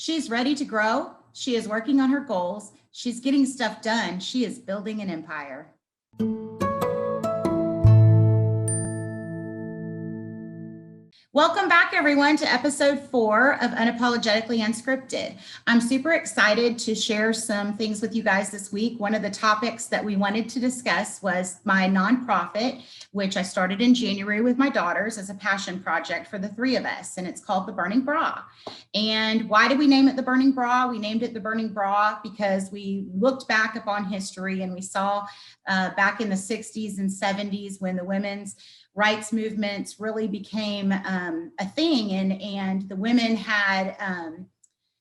She's ready to grow. She is working on her goals. She's getting stuff done. She is building an empire. Welcome back, everyone, to episode 4 of Unapologetically Unscripted. I'm super excited to share some things with you guys this week. One of the topics that we wanted to discuss was my nonprofit, which I started in January with my daughters as a passion project for the 3 of us, and it's called The Burning Bra. And why did we name it The Burning Bra? We named it The Burning Bra because we looked back upon history and we saw back in the 60s and 70s when the women's rights movements really became a thing, and the women had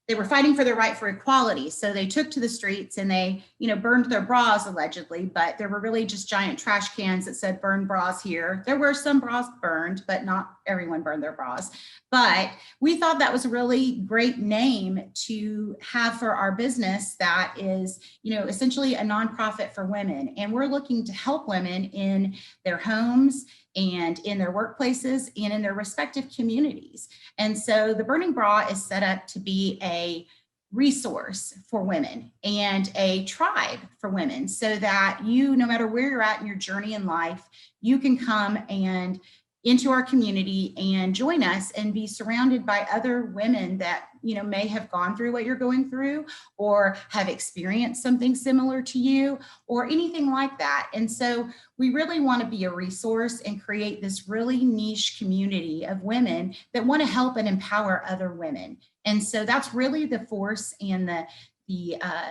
they were fighting for their right for equality. So they took to the streets and they, burned their bras allegedly, but there were really just giant trash cans that said burn bras here. There were some bras burned, but not everyone burned their bras. But we thought that was a really great name to have for our business that is, essentially a nonprofit for women. And we're looking to help women in their homes and in their workplaces and in their respective communities. And so the Burning Bra is set up to be a resource for women and a tribe for women so that you, no matter where you're at in your journey in life, you can come and into our community and join us and be surrounded by other women that may have gone through what you're going through or have experienced something similar to you or anything like that. And so we really want to be a resource and create this really niche community of women that want to help and empower other women. And so that's really the force and the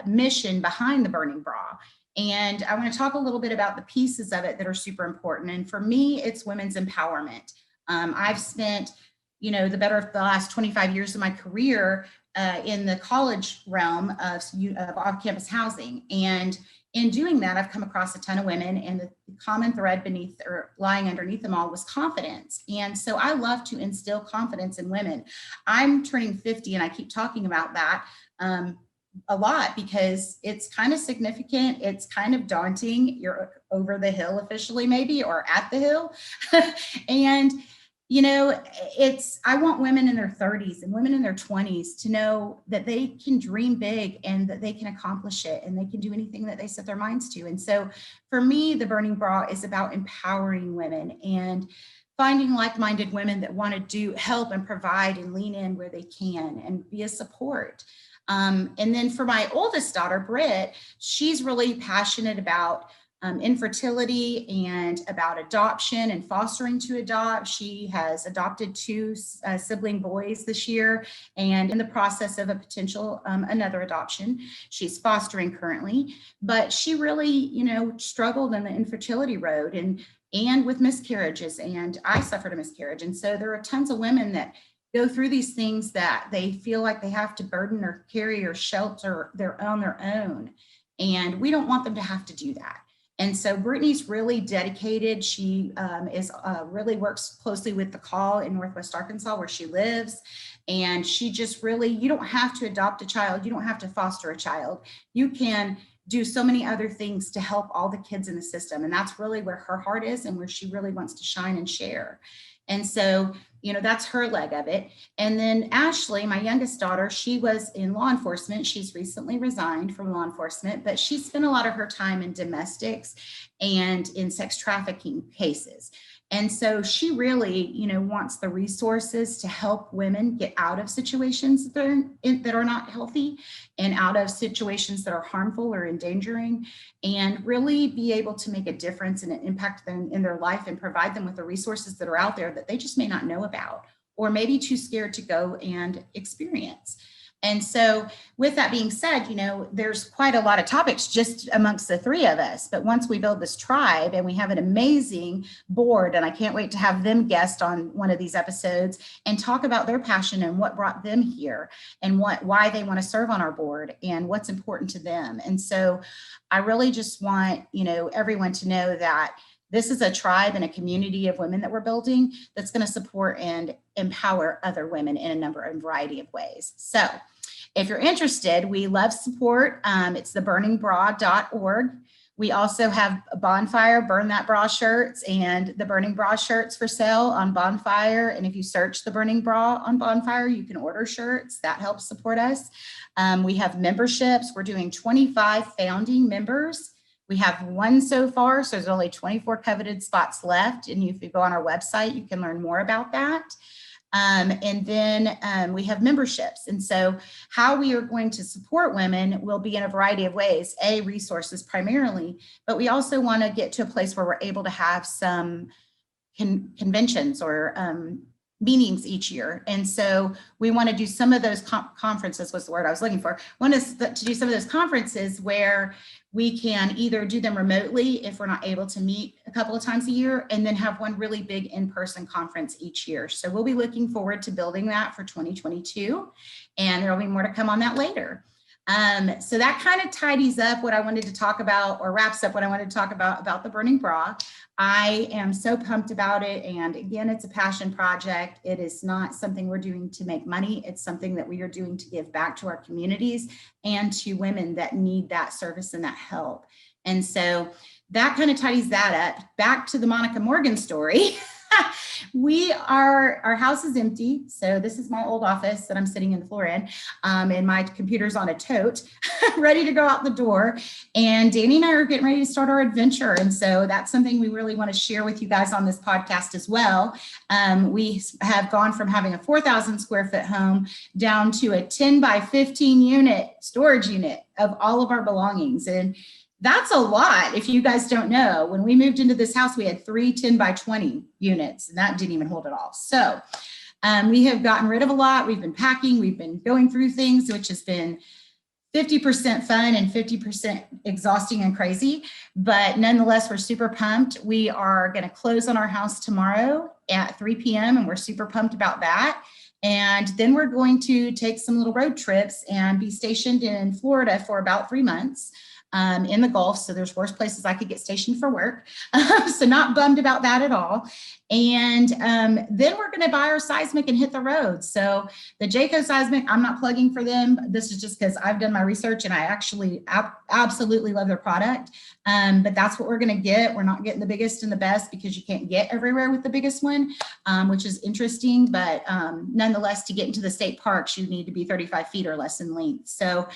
mission behind the Burning Bra. And I want to talk a little bit about the pieces of it that are super important. And for me, it's women's empowerment. I've spent, the better of the last 25 years of my career in the college realm of off-campus housing. And in doing that, I've come across a ton of women, and the common thread beneath or lying underneath them all was confidence. And so I love to instill confidence in women. I'm turning 50 and I keep talking about that a lot because it's kind of significant. It's kind of daunting. You're over the hill officially, maybe, or at the hill. And, I want women in their 30s and women in their 20s to know that they can dream big and that they can accomplish it and they can do anything that they set their minds to. And so for me, the Burning Bra is about empowering women and finding like-minded women that want to help and provide and lean in where they can and be a support. And then for my oldest daughter, Britt, she's really passionate about infertility and about adoption and fostering to adopt. She has adopted 2 sibling boys this year and in the process of a potential another adoption. She's fostering currently, but she really, struggled on the infertility road and with miscarriages, and I suffered a miscarriage. And so there are tons of women that go through these things that they feel like they have to burden or carry or shelter on their own. And we don't want them to have to do that. And so Brittany's really dedicated. She really works closely with the Call in Northwest Arkansas where she lives. And she just really, you don't have to adopt a child. You don't have to foster a child. You can do so many other things to help all the kids in the system. And that's really where her heart is and where she really wants to shine and share. And so, that's her leg of it. And then Ashley, my youngest daughter, she was in law enforcement. She's recently resigned from law enforcement, but she spent a lot of her time in domestics and in sex trafficking cases. And so she really, wants the resources to help women get out of situations that are not healthy and out of situations that are harmful or endangering, and really be able to make a difference and impact them in their life and provide them with the resources that are out there that they just may not know about or maybe too scared to go and experience. And so with that being said, there's quite a lot of topics just amongst the 3 of us. But once we build this tribe and we have an amazing board, and I can't wait to have them guest on one of these episodes and talk about their passion and what brought them here and why they want to serve on our board and what's important to them. And so I really just want, everyone to know that this is a tribe and a community of women that we're building that's going to support and empower other women in a number and variety of ways. So if you're interested, we love support. It's theburningbra.org. We also have a Bonfire Burn That Bra shirts and the Burning Bra shirts for sale on Bonfire. And if you search the Burning Bra on Bonfire, you can order shirts. That helps support us. We have memberships. We're doing 25 founding members. We have one so far, so there's only 24 coveted spots left. And if you go on our website, you can learn more about that. And then we have memberships. And so how we are going to support women will be in a variety of ways, resources primarily, but we also want to get to a place where we're able to have some conventions or meetings each year. And so we want to do some of those conferences was the word I was looking for. One is to do some of those conferences where we can either do them remotely if we're not able to meet a couple of times a year, and then have one really big in-person conference each year. So we'll be looking forward to building that for 2022, and there will be more to come on that later. So that kind of tidies up what I wanted to talk about, or wraps up what I wanted to talk about the Burning Bra. I am so pumped about it. And again, it's a passion project. It is not something we're doing to make money. It's something that we are doing to give back to our communities and to women that need that service and that help. And so that kind of tidies that up. Back to the Monica Morgan story. Our house is empty. So this is my old office that I'm sitting in the floor in, and my computer's on a tote, ready to go out the door. And Danny and I are getting ready to start our adventure. And so that's something we really want to share with you guys on this podcast as well. We have gone from having a 4,000 square foot home down to a 10 by 15 unit storage unit of all of our belongings. And that's a lot. If you guys don't know, when we moved into this house, we had 3 10 by 20 units, and that didn't even hold it all. So we have gotten rid of a lot. We've been packing, we've been going through things, which has been 50% fun and 50% exhausting and crazy. But nonetheless, we're super pumped. We are going to close on our house tomorrow at 3 p.m. and we're super pumped about that. And then we're going to take some little road trips and be stationed in Florida for about 3 months. In the Gulf. So there's worse places I could get stationed for work. So not bummed about that at all. And then we're going to buy our seismic and hit the road. So the Jayco seismic, I'm not plugging for them. This is just because I've done my research and I actually absolutely love their product. But that's what we're going to get. We're not getting the biggest and the best because you can't get everywhere with the biggest one, which is interesting. But nonetheless, to get into the state parks, you need to be 35 feet or less in length. So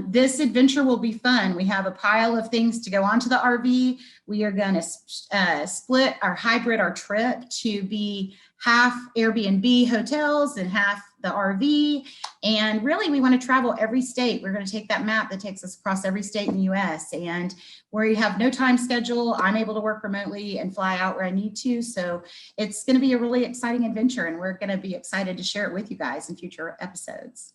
this adventure will be fun. We have a pile of things to go onto the RV. We are going to split our trip to be half Airbnb hotels and half the RV. And really, we want to travel every state. We're going to take that map that takes us across every state in the US, and where you have no time schedule, I'm able to work remotely and fly out where I need to. So it's going to be a really exciting adventure, and we're going to be excited to share it with you guys in future episodes.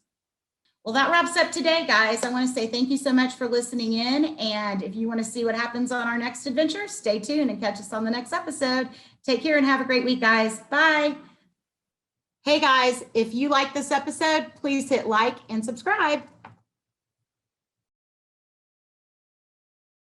Well, that wraps up today, guys. I want to say thank you so much for listening in. And if you want to see what happens on our next adventure, stay tuned and catch us on the next episode. Take care and have a great week, guys. Bye. Hey, guys, if you like this episode, please hit like and subscribe.